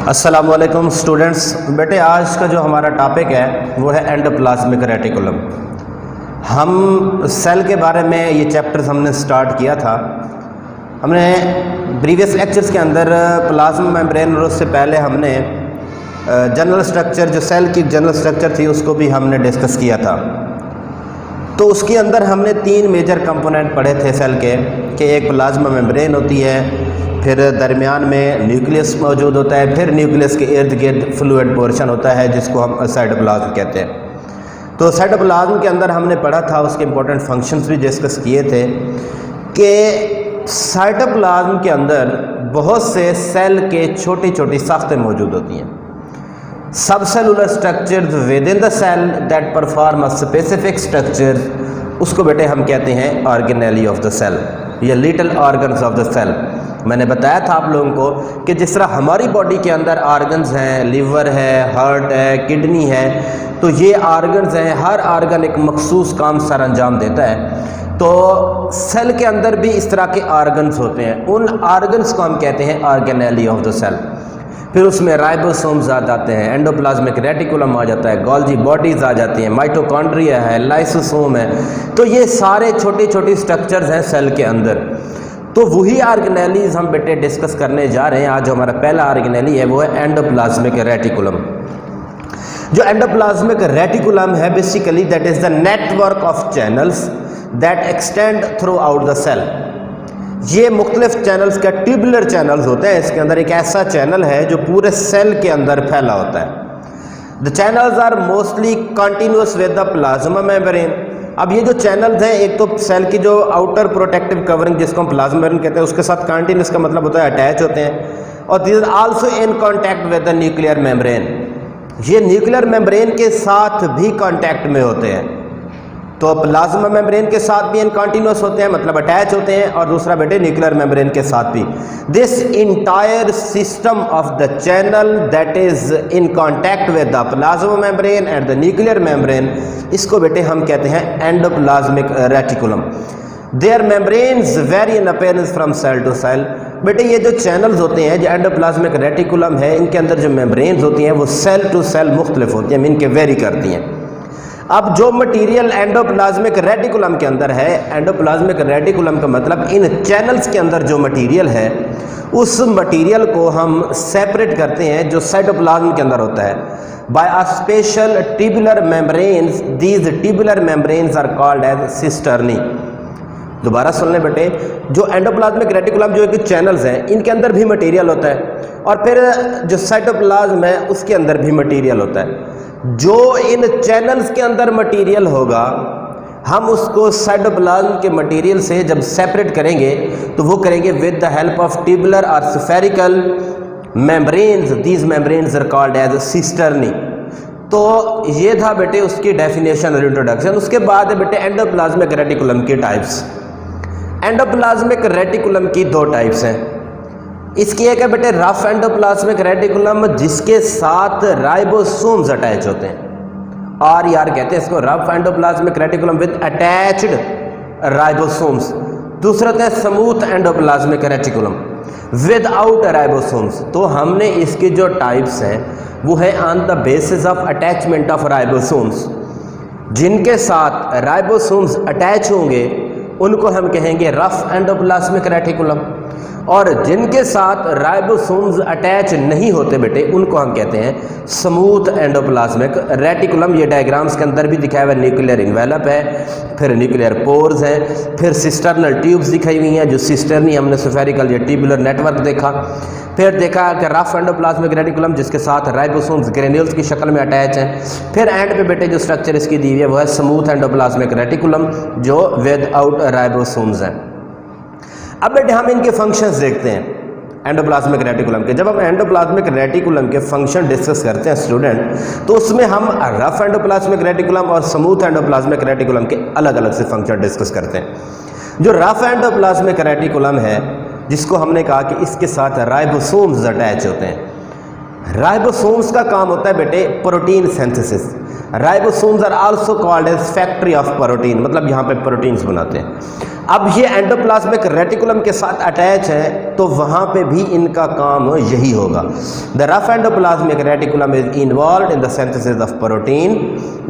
अस्सलामुअलैकुम स्टूडेंट्स। बेटे आज का जो हमारा टॉपिक है वो है एंडोप्लाज्मिक रेटिकुलम। हम सेल के बारे में ये चैप्टर्स हमने स्टार्ट किया था। हमने प्रीवियस लेक्चर्स के अंदर प्लाज्मा मेम्ब्रेन और उससे पहले हमने जनरल स्ट्रक्चर, जो सेल की जनरल स्ट्रक्चर थी, उसको भी हमने डिस्कस किया था। तो उसके अंदर हमने 3 मेजर कंपोनेंट पढ़े थे सेल के, कि एक प्लाज्मा मेम्ब्रेन होती है, फिर दरमियान में न्यूक्लियस मौजूद होता है, फिर न्यूक्लियस के इर्द गिर्द फ्लूइड पोर्शन होता है जिसको हम साइटोप्लाज्म कहते हैं। तो साइटोप्लाज्म के अंदर हमने पढ़ा था, उसके इंपॉर्टेंट फंक्शंस भी डिस्कस किए थे कि साइटोप्लाज्म के अंदर बहुत से सेल के छोटी छोटी साख्तें मौजूद होती हैं। Subcellular structures within the cell that perform a specific structure, उसको बेटे हम कहते हैं ऑर्गेनेली ऑफ द सेल या little organs of the cell. मैंने बताया था आप लोगों को कि जिस तरह हमारी बॉडी के अंदर ऑर्गन्स हैं, लीवर है, हार्ट है, किडनी है, तो ये ऑर्गन्स हैं, हर ऑर्गन एक मखसूस काम सर अंजाम देता है। तो सेल के अंदर भी इस तरह के ऑर्गन्स होते हैं, उन ऑर्गन्स को हम कहते हैं ऑर्गेनेली ऑफ द सेल। फिर उसमें राइबोसोम्स आ जाते हैं, एंडोप्लाज्मिक रेटिकुलम आ जाता है, गोल्जी बॉडीज़ आ जाती हैं, माइटोकॉन्ड्रिया है, लाइसोसोम है। तो ये सारे छोटी छोटी स्ट्रक्चर्स हैं सेल के अंदर। तो वही ऑर्गेनेलीज हम बेटे डिस्कस करने जा रहे हैं। आज जो हमारा पहला ऑर्गेनेली है वो है एंडोप्लाज्मिक रेटिकुलम। जो एंडोप्लाज्मिक रेटिकुलम है basically that is the network of channels that extend throughout the cell. ये मुख्तलिफ चैनल्स का ट्यूबुलर चैनल्स होते हैं। इसके अंदर एक ऐसा चैनल है जो पूरे सेल के अंदर फैला होता है। The channels are mostly continuous with the plasma membrane. अब ये जो चैनल्स हैं, एक तो सेल की जो आउटर प्रोटेक्टिव कवरिंग जिसको हम प्लाज्मा मेम्ब्रेन कहते हैं, उसके साथ कंटिन्यूअस का मतलब होता है अटैच होते हैं, और this is also in contact with the nuclear membrane. ये न्यूक्लियर मेम्ब्रेन के साथ भी कांटेक्ट में होते हैं। तो प्लाज्मा मेम्ब्रेन के साथ भी इन कंटिन्यूअस होते हैं, मतलब अटैच होते हैं, और दूसरा बेटे न्यूक्लियर मेम्ब्रेन के साथ भी। This entire system of the channel that is in contact with the plasma membrane and the nuclear membrane, इसको बेटे हम कहते हैं endoplasmic reticulum. Their membranes vary in appearance from cell to cell. बेटे ये जो चैनल्स होते हैं, जो एंडोप्लाज्मिक रेटिकुलम है, इनके अंदर जो मेम्ब्रेन्स होती हैं वो सेल टू सेल मुख्तलिफ होती हैं, इनके वेरी करती हैं। अब जो मटेरियल एंडोप्लाज्मिक रेटिकुलम के अंदर है, एंडोप्लाज्मिक रेटिकुलम का मतलब इन चैनल्स के अंदर जो मटेरियल है, उस मटेरियल को हम सेपरेट करते हैं जो साइटोप्लाज्म के अंदर होता है by a special tubular membranes. These tubular membranes are called as cisternae. दोबारा सुन लें बेटे, जो एंडोप्लाज्मिक रेटिकुलम जो एक चैनल्स हैं, इनके अंदर भी मटेरियल होता है, और फिर जो साइटोप्लाज्म है उसके अंदर भी मटेरियल होता है। जो इन चैनल्स के अंदर मटेरियल होगा, हम उसको साइटोप्लाज्म के मटेरियल से जब सेपरेट करेंगे तो वो करेंगे with the help of tubular और spherical membranes. These membranes are called as cisternae. तो ये था बेटे उसकी डेफिनेशन और इंट्रोडक्शन। उसके बाद है बेटे एंडोप्लाज्मिक रेटिकुलम की टाइप्स। एंडोप्लाज्मिक रेटिकुलम की 2 टाइप्स हैं। इसकी एक है बेटे रफ एंडोप्लाज्मिक रेटिकुलम, जिसके साथ राइबोसोम्स अटैच होते हैं, और यार कहते हैं इसको rough endoplasmic reticulum with attached ribosomes. दूसरा होता है smooth endoplasmic reticulum without ribosomes. तो हमने इसकी जो टाइप्स हैं वो है on the basis of attachment of ribosomes. जिनके साथ राइबोसोम्स अटैच होंगे उनको हम कहेंगे रफ एंडोप्लाज्मिक रेटिकुलम, और जिनके साथ राइबोसोम्स अटैच नहीं होते बेटे उनको हम कहते हैं स्मूथ एंडोप्लाज्मिक रेटिकुलम। ये डायग्राम्स के अंदर भी दिखाया हुआ न्यूक्लियर इन्वेलप है, फिर न्यूक्लियर पोर्स हैं, फिर सिस्टर्नल ट्यूब्स दिखाई हुई हैं, जो सिस्टर्नी हमने स्फेरिकल या ट्यूबुलर नेटवर्क देखा। फिर देखा कि रफ एंडोप्लाज्मिक रेटिकुलम जिसके साथ राइबोसोम्स ग्रेन्यूल्स की शक्ल में अटैच हैं। फिर एंड पे बेटे जो स्ट्रक्चर इसकी दी हुई है वो है स्मूथ एंडोप्लाज्मिक रेटिकुलम जो विदाउट राइबोसोम्स हैं। अब बेटे हम इनके फंक्शंस देखते हैं एंडोप्लाज्मिक रेटिकुलम के। जब हम एंडोप्लाज्मिक रेटिकुलम के फंक्शन डिस्कस करते हैं स्टूडेंट, तो उसमें हम रफ एंडोप्लाज्मिक रेटिकुलम और स्मूथ एंडोप्लाज्मिक रेटिकुलम के अलग अलग से फंक्शन डिस्कस करते हैं। जो रफ एंडोप्लाज्मिक रेटिकुलम है, जिसको हमने कहा कि इसके साथ राइबोसोम्स अटैच होते हैं, राइबोसोम्स का काम होता है बेटे protein synthesis. Ribosomes are also called as factory of protein, मतलब यहाँ पे प्रोटीन्स बनाते हैं। अब ये एंडोप्लाज्मिक रेटिकुलम के साथ अटैच है तो वहाँ पे भी इनका काम यही होगा। The rough endoplasmic reticulum is involve in the synthesis of protein.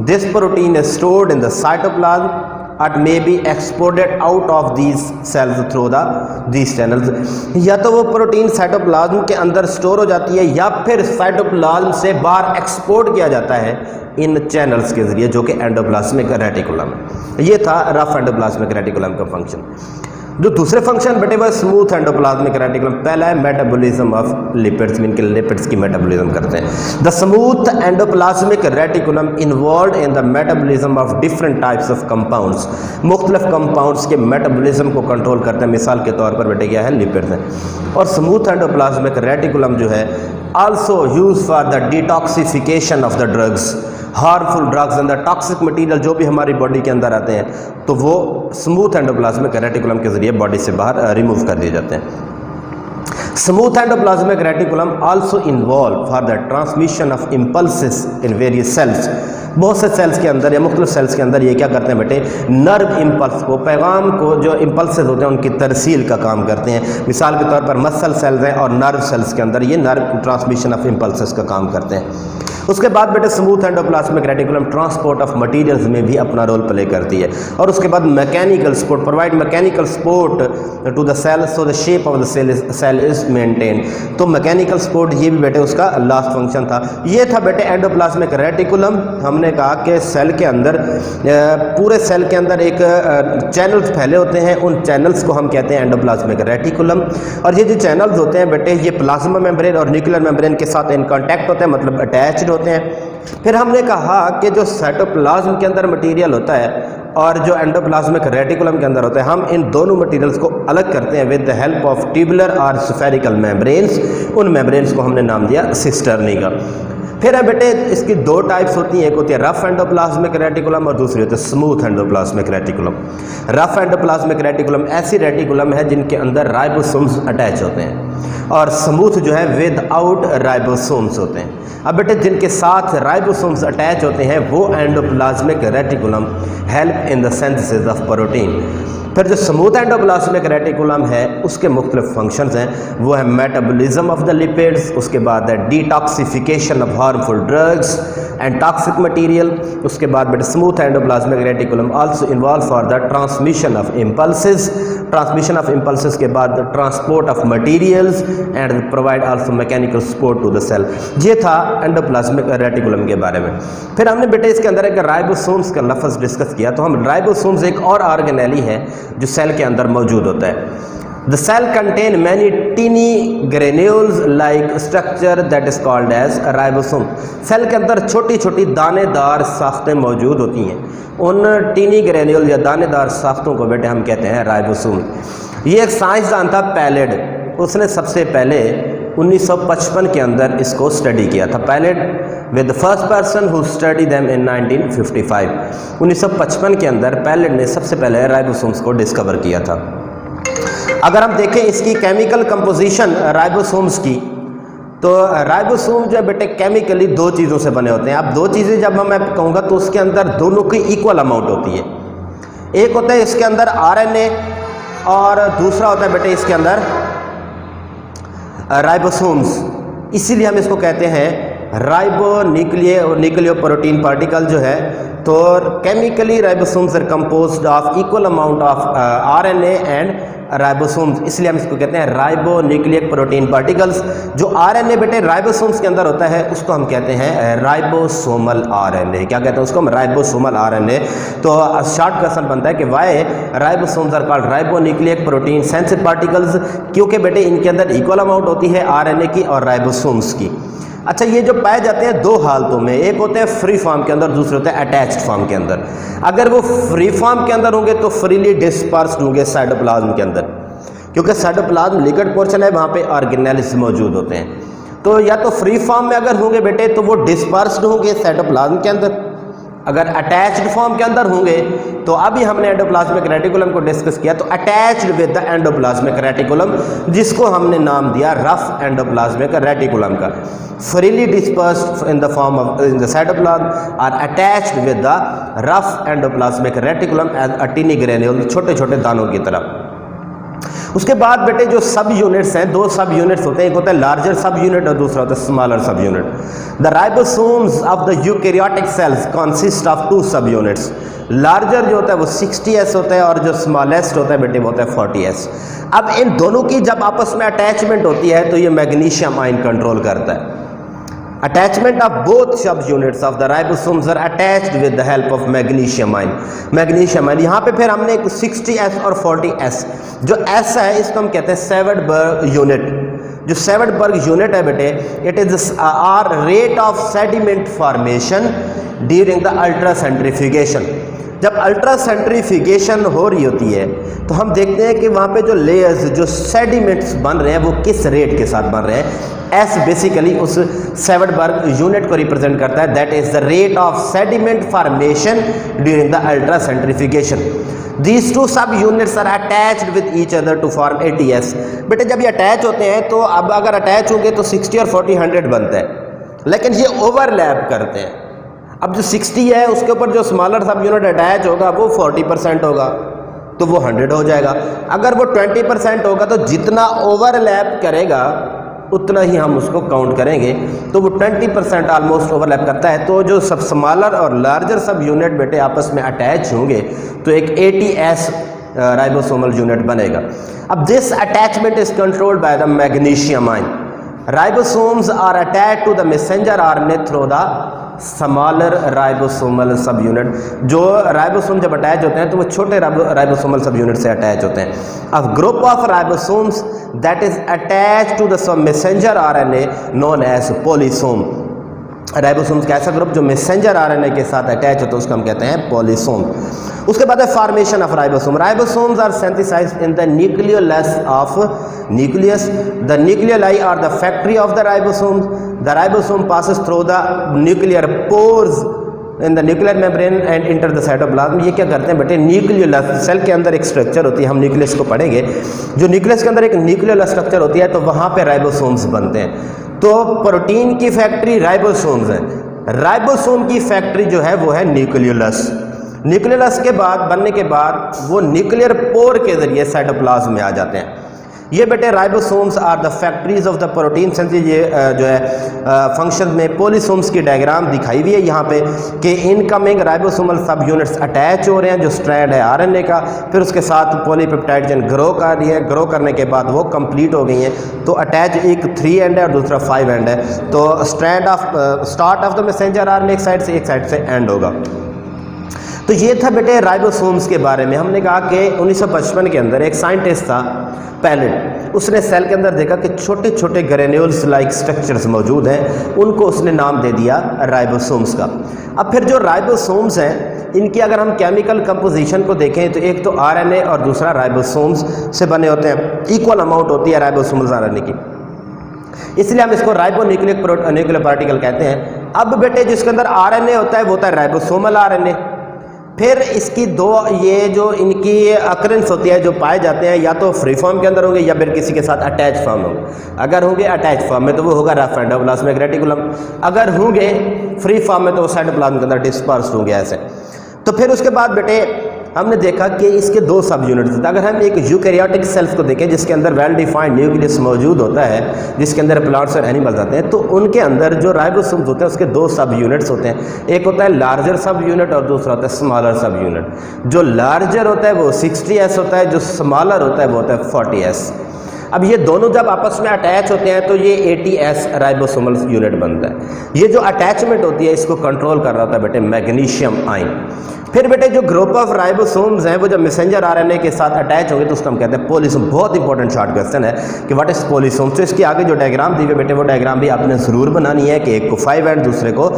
This protein is stored in the cytoplasm and may be exported out of these cells through these channels। या तो वो प्रोटीन साइटोप्लाज्म के अंदर store हो जाती है या फिर साइटोप्लाज्म से बाहर एक्सपोर्ट किया जाता है इन चैनल्स के जरिए, जो कि एंडोप्लाज्मिक रेटिकुलम है। ये था रफ एंडोप्लाज्मिक रेटिकुलम का फंक्शन। जो दूसरे फंक्शन बेटे वो स्मूथ एंडोप्लाज्मिक रेटिकुलम। पहला है मेटाबॉलिज्म ऑफ लिपिड्स, इनके लिपिड्स की मेटाबॉलिज्म करते हैं। The smooth endoplasmic reticulum involve in the metabolism of different types of compounds. मुख्तलिफ कंपाउंड्स के मेटाबॉलिज्म को कंट्रोल करते हैं। मिसाल के तौर पर बेटे क्या है, लिपिड्स हैं। और स्मूथ एंडोप्लाज्मिक रेटिकुलम जो है also use for the detoxification of the drugs, harmful drugs and the toxic material जो भी हमारी बॉडी के अंदर आते हैं, तो वो स्मूथ एंडोप्लाज्मिक रेटिकुलम के जरिए बॉडी से बाहर रिमूव कर दिए जाते हैं। Smooth endoplasmic reticulum also involve for the transmission of impulses in various cells. बहुत से सेल्स के अंदर या मुख्तलिफ सेल्स के अंदर ये क्या करते हैं बेटे, नर्व इम्पल्स को, पैगाम को, जो इम्पल्सेस होते हैं उनकी तरसील का काम करते हैं। मिसाल के तौर पर मसल सेल्स हैं और नर्व सेल्स के अंदर ये नर्व ट्रांसमिशन ऑफ इम्पल्सेस का काम करते हैं। उसके बाद बेटे smooth endoplasmic reticulum transport of materials में भी अपना रोल प्ले करती है। और उसके बाद mechanical support, provide mechanical support to the cell so the shape of the cell is maintain. तो मैकेनिकल सपोर्ट ये भी बेटे उसका लास्ट फंक्शन था। ये था बेटे एंडोप्लाज्मिक रेटिकुलम। हमने कहा कि सेल के अंदर, पूरे सेल के अंदर एक चैनल्स फैले होते हैं, उन चैनल्स को हम कहते हैं एंडोप्लाज्मिक रेटिकुलम। और ये जो चैनल्स होते हैं बेटे ये प्लाज्मा मेम्ब्रेन और न्यूक्लियर मेम्ब्रेन के साथ इन कॉन्टैक्ट होते हैं, मतलब अटैच्ड होते हैं। फिर हमने कहा कि जो साइटोप्लाज्म के अंदर मटेरियल होता है और जो एंडोप्लाज्मिक रेटिकुलम के अंदर होता है, हम इन दोनों मटेरियल्स को अलग करते हैं with the help of tubular और स्फेरिकल मेम्ब्रेन्स। उन मेम्ब्रेन्स को हमने नाम दिया सिस्टर्नी का। फिर है बेटे इसकी दो टाइप्स होती हैं, एक होती है रफ एंडोप्लाज्मिक रेटिकुलम और दूसरी होती है smooth endoplasmic reticulum. Rough endoplasmic reticulum ऐसी रेटिकुलम है जिनके अंदर राइबोसोम्स अटैच होते हैं और स्मूथ जो है विदाउट राइबोसोम्स होते हैं। अब बेटे जिनके साथ राइबोसोम्स अटैच होते हैं वो endoplasmic reticulum help in the synthesis of protein. फिर जो स्मूथ एंडोप्लाज्मिक रेटिकुलम है उसके मुख्तलिफ फंक्शंस हैं, वो है मेटाबॉलिज्म ऑफ द लिपिड्स, उसके बाद है detoxification of harmful drugs and toxic material. उसके बाद बेटे smooth endoplasmic reticulum also involve for the transmission of impulses, transmission of impulses के बाद transport of materials and provide also mechanical support to the cell. ये था endoplasmic reticulum के बारे में। फिर हमने बेटे इसके अंदर एक राइबोसोम्स का लफ्ज़ डिस्कस किया, तो हम राइबोसोम्स एक और ऑर्गेनेली है जो सेल के अंदर मौजूद होता है। The cell contain many teeny granules like structure that is called as ribosome। Cell के अंदर छोटी छोटी दानेदार साख्तें मौजूद होती हैं, उन टीनी ग्रेन्यूल या दानेदार साख्तों को बेटे हम कहते हैं राइबोसोम। ये एक साइंसदान था पैलेड, उसने सबसे पहले 1955 के अंदर इसको स्टडी किया था। Pallid with the first person who study them in 1955। 1955 के अंदर पैलेड ने सबसे पहले राइबोसोम्स को डिस्कवर किया था। अगर हम देखें इसकी केमिकल कंपोजिशन राइबोसोम्स की, तो राइबोसोम जो है बेटे केमिकली दो चीज़ों से बने होते हैं। अब दो चीज़ें जब मैं कहूँगा तो उसके अंदर दोनों की इक्वल अमाउंट होती है। एक होता है इसके अंदर आरएनए और दूसरा होता है बेटे इसके अंदर राइबोसोम्स। इसीलिए हम इसको कहते हैं न्यूक्लियो प्रोटीन पार्टिकल जो है। तो chemically ribosomes are composed of equal amount of RNA and ribosomes, इसलिए हम इसको कहते हैं राइबो न्यूक्लिक प्रोटीन पार्टिकल्स। जो आरएनए बेटे राइबोसोम्स के अंदर होता है उसको हम कहते हैं राइबोसोमल आरएनए। क्या कहते हैं उसको हम? Ribosomal RNA. तो शॉर्ट क्वेश्चन बनता है कि why ribosomes are called ribo nucleic protein sensitive particles, क्योंकि बेटे इनके अंदर इक्वल अमाउंट होती है आरएनए की और राइबोसोम्स की। अच्छा, ये जो पाए जाते हैं दो हालतों में, एक होते हैं फ्री फॉर्म के अंदर, दूसरे होते हैं अटैच्ड फॉर्म के अंदर। अगर वो फ्री फॉर्म के अंदर होंगे तो फ्रीली डिस्पर्स्ड होंगे साइटोप्लाज्म के अंदर, क्योंकि साइटोप्लाज्म लिक्विड पोर्शन है, वहाँ पे ऑर्गेनेल्स मौजूद होते हैं। तो या तो फ्री फॉर्म में अगर होंगे बेटे तो वो डिस्पर्स्ड होंगे साइटोप्लाज्म के अंदर, अगर अटैच्ड फॉर्म के अंदर होंगे तो अभी हमने एंडोप्लाज्मिक रेटिकुलम को डिस्कस किया, तो attached with the endoplasmic reticulum, जिसको हमने नाम दिया रफ एंडोप्लाज्मिक रेटिकुलम का। Freely dispersed in the form of in the cytoplasm or attached with the rough endoplasmic reticulum as a tiny granule, छोटे छोटे दानों की तरह। उसके बाद बेटे जो सब यूनिट्स हैं, दो सब यूनिट्स होते हैं, एक होता है लार्जर सब यूनिट और दूसरा होता है smaller subunit. The ribosomes of the eukaryotic cells consist of two subunits. Larger जो होता है वो 60S होता है और जो स्मॉलेस्ट होता है बेटे वो होता है 40S। अब इन दोनों की जब आपस में अटैचमेंट होती है तो ये मैग्नीशियम आयन कंट्रोल करता है। Attachment of both subunits of the ribosomes are attached with the help of magnesium ion। Magnesium ion यहाँ पे फिर हमने एक 60S और 40S, जो S है इसको हम कहते हैं सेवेडबर्ग यूनिट। जो सेवेडबर्ग यूनिट है बेटे, it is are rate of sediment formation during the ultracentrifugation. जब अल्ट्रा सेंट्रीफ्यूगेशन हो रही होती है तो हम देखते हैं कि वहाँ पे जो लेयर्स, जो सेडिमेंट्स बन रहे हैं वो किस रेट के साथ बन रहे हैं। एस बेसिकली उस सेवेडबर्ग यूनिट को रिप्रेजेंट करता है, that is the rate of sediment formation during the ultracentrifugation. These two subunits are attached with each other to form ATS। बेटे जब ये अटैच होते हैं तो अब अगर अटैच होंगे तो 60 और 40 100 बनता है, लेकिन ये ओवरलैप करते हैं। अब जो 60 है उसके ऊपर जो स्मॉलर सब यूनिट अटैच होगा वो 40% होगा तो वो 100 हो जाएगा। अगर वो 20% होगा तो जितना ओवरलैप करेगा उतना ही हम उसको काउंट करेंगे, तो वो 20% ऑलमोस्ट ओवरलैप करता है। तो जो सब स्मॉलर और लार्जर सब यूनिट बेटे आपस में अटैच होंगे तो एक ATS राइबोसोमल यूनिट बनेगा। अब this attachment is controlled by the magnesium ion. Ribosomes are attached to the messenger RNA through the smaller ribosomal subunit. जो राइबोसोम जब अटैच होते हैं तो वो छोटे राइबोसोमल सब यूनिट से अटैच होते हैं। A group of ribosomes that is attach to the messenger RNA known as polysome. Ribosomes का ऐसा ग्रुप जो मैसेंजर आरएनए के साथ अटैच होता है उसको हम कहते हैं पॉलीसोम। उसके बाद है formation of ribosome. Ribosomes are synthesised in the nucleolus of nucleus. The nucleoli are the factory of the ribosome. The ribosome passes through the nuclear pores in the nuclear membrane and enter the cytoplasm. ये क्या करते हैं बेटे, nucleolus cell के अंदर एक structure होती है, हम न्यूक्लियस को पढ़ेंगे। जो न्यूक्लियस के अंदर एक न्यूक्लियोलस स्ट्रक्चर होती है तो वहाँ पे राइबोसोम्स बनते हैं। तो प्रोटीन की फैक्ट्री राइबोसोम्स है, राइबोसोम की फैक्ट्री जो है वो है न्यूक्लियोलस। न्यूक्लियोलस के बाद बनने के बाद वो न्यूक्लियर पोर के जरिए साइटोप्लाज्म में आ जाते हैं। ये बेटे ribosomes are the factories of the protein synthesis. ये जो है फंक्शन में पॉलीसोम्स की डायग्राम दिखाई हुई है यहाँ पे कि इनकमिंग राइबोसोमल सब यूनिट्स अटैच हो रहे हैं, जो स्ट्रैंड है आरएनए का, फिर उसके साथ पॉलीपेप्टाइड चेन ग्रो कर रही है, ग्रो करने के बाद वो कंप्लीट हो गई हैं। तो अटैच एक 3 एंड है और दूसरा 5 एंड है। तो strand of start of the messenger RNA एक साइड से एंड होगा। तो ये था बेटे राइबोसोम्स के बारे में। हमने कहा कि 1955 के अंदर एक साइंटिस्ट था पैलेट, उसने सेल के अंदर देखा कि छोटे छोटे ग्रेन्यूल्स लाइक स्ट्रक्चर्स मौजूद हैं, उनको उसने नाम दे दिया राइबोसोम्स का। अब फिर जो राइबोसोम्स हैं इनकी अगर हम केमिकल कंपोजिशन को देखें तो एक तो आरएनए और दूसरा राइबोसोम्स से बने होते हैं। इक्वल अमाउंट होती है राइबोसोमल आरएनए की, इसलिए हम इसको राइबोन्यूक्लियर पार्टिकल कहते हैं। अब बेटे जिसके अंदर आरएनए होता है वो होता है राइबोसोमल आरएनए। फिर इसकी दो ये जो इनकी अकरेंस होती है, जो पाए जाते हैं, या तो फ्री फॉर्म के अंदर होंगे या फिर किसी के साथ अटैच फॉर्म होंगे। अगर होंगे अटैच फॉर्म में तो वो होगा रफ एंडोप्लाज्मिक रेटिकुलम, अगर होंगे फ्री फॉर्म में तो वो साइटोप्लाज्म के अंदर डिस्पर्स्ड होंगे ऐसे। तो फिर उसके बाद बेटे हमने देखा कि इसके दो सब यूनिट्स होते हैं। अगर हम एक यूकैरियोटिक सेल्स को देखें जिसके अंदर वेल डिफाइंड न्यूक्लियस मौजूद होता है, जिसके अंदर प्लांट्स और एनिमल्स आते हैं, तो उनके अंदर जो राइबोसोम्स होते हैं उसके दो सब यूनिट्स होते हैं। एक होता है लार्जर सब यूनिट और दूसरा होता है स्मॉलर सब यूनिट। जो लार्जर होता है वो 60S होता है, जो स्मॉलर होता है वो होता है 40S। अब ये दोनों जब आपस में अटैच होते हैं तो ये ATS राइबोसोमल यूनिट बनता है। ये जो अटैचमेंट होती है इसको कंट्रोल कर रहा होता है बेटे मैग्नीशियम आयन। फिर बेटे जो ग्रुप ऑफ राइबोसोम्स हैं वो जब मैसेंजर आरएनए के साथ अटैच होंगे तो उसको हम कहते हैं पॉलीसोम। बहुत इंपॉर्टेंट शॉर्ट क्वेश्चन है कि व्हाट इज पॉलीसोम। तो इसके आगे जो डायग्राम दी हुई बेटे वो डायग्राम भी आपने ज़रूर बनानी है कि एक को 5 एंड दूसरे को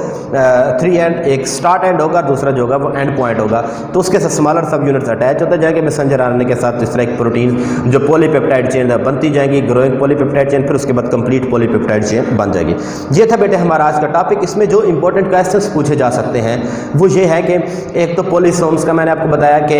3 एंड, एक स्टार्ट एंड होगा, दूसरा जो होगा वो एंड पॉइंट होगा। तो उसके साथ स्मॉलर सब यूनिट्स अटैच होता जाएंगे मैसेंजर आरएनए के साथ। इस तरह एक प्रोटीन जो पॉलीपेप्टाइड चेन बनती बढ़ती जाएंगी ग्रोइंग पॉलीपेप्टाइड चेन, फिर उसके बाद कंप्लीट पॉलीपेप्टाइड चेन बन जाएगी। ये था बेटे हमारा आज का टॉपिक। इसमें जो इंपॉर्टेंट क्वेश्चंस पूछे जा सकते हैं वो ये है कि एक तो पॉलीसोम्स का मैंने आपको बताया कि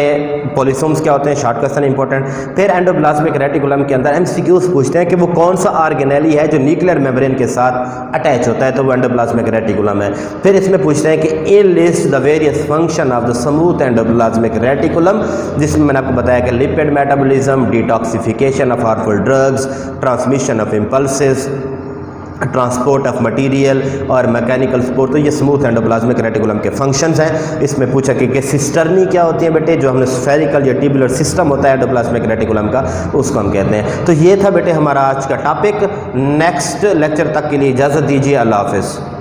पॉलीसोम्स क्या होते हैं, शॉर्ट क्वेश्चन इंपॉर्टेंट। फिर एंडोप्लाज्मिक रेटिकुलम के अंदर एमसीक्यूज पूछते हैं कि वो कौन सा ऑर्गेनेली है जो न्यूक्लियर मेम्ब्रेन के साथ अटैच होता है, तो वो एंडोप्लाज्मिक रेटिकुलम है। फिर इसमें पूछते हैं कि a list the various function of the smooth endoplasmic reticulum, जिसमें मैंने आपको बताया कि lipid metabolism, detoxification of harmful drugs, transmission of impulses, transport of material और मैकेनिकल सपोर्ट। तो ये स्मूथ एंडोप्लाज्मिक रेटिकुलम के फंक्शंस हैं। इसमें पूछा कि सिस्टर्नी क्या होती है बेटे, जो हमने स्फेरिकल या ट्यूबुलर सिस्टम होता है एंडोप्लाज्मिक रेटिकुलम का, उसको हम कहते हैं। तो ये था बेटे हमारा आज का टॉपिक। नेक्स्ट लेक्चर तक के लिए इजाज़त दीजिए। अल्लाह हाफ़िज़।